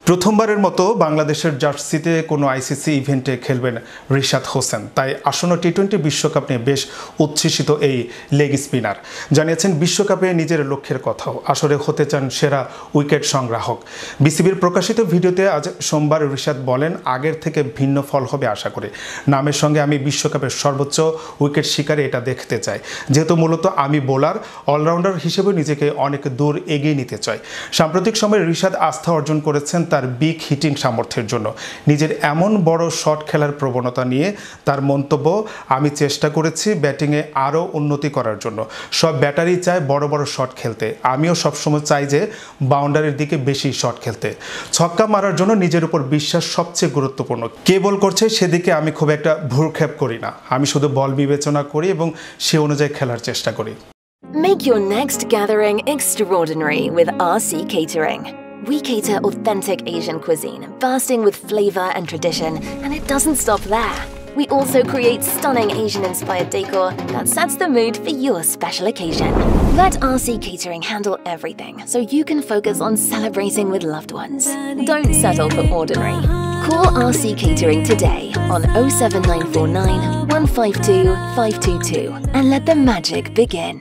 প্রথমবারের মতো বাংলাদেশের জার্সিতে কোনো আইসিসি ইভেন্টে খেলবেন রিশাদ হোসেন। তাই আসন্ন টি-20 বিশ্বকাপ নিয়ে বেশ উচ্ছ্বসিত এই লেগ স্পিনার। জানিয়েছেন বিশ্বকাপে নিজের লক্ষ্যের কথাও, আসরে হতে চান সেরা উইকেট সংগ্রাহক। বিসিবির প্রকাশিত ভিডিওতে আজ সোমবার রিশাদ বলেন, আগের থেকে ভিন্ন ফল হবে আশা করি। নামের সঙ্গে আমি বিশ্বকাপের সর্বোচ্চ উইকেট শিকারে এটা দেখতে চাই। যেহেতু মূলত আমি বোলার, অলরাউন্ডার হিসেবে নিজেকে অনেক দূর এগিয়ে নিতে চাই। সাম্প্রতিক সময়ে রিশাদ আস্থা অর্জন করেছেন তার বিগ হিটিং সামর্থ্যের জন্য। নিজের এমন বড় শট খেলার প্রবণতা নিয়ে তার মন্তব্য, আমি চেষ্টা করেছি ব্যাটিংয়ে আরও উন্নতি করার জন্য। সব ব্যাটারই চায় বড় বড় শট খেলতে, আমিও সবসময় চাই যে বাউন্ডারির দিকে বেশি শট খেলতে। ছক্কা মারার জন্য নিজের উপর বিশ্বাস সবচেয়ে গুরুত্বপূর্ণ। কে বল করছে সেদিকে আমি খুব একটা ভ্রুক্ষেপ করি না, আমি শুধু বল বিবেচনা করি এবং সে অনুযায়ী খেলার চেষ্টা করি। Make your next gathering extraordinary with RC Catering. We cater authentic Asian cuisine, bursting with flavor and tradition, and it doesn't stop there. We also create stunning Asian-inspired decor that sets the mood for your special occasion. Let RC Catering handle everything so you can focus on celebrating with loved ones. Don't settle for ordinary. Call RC Catering today on 07949 152 522 and let the magic begin.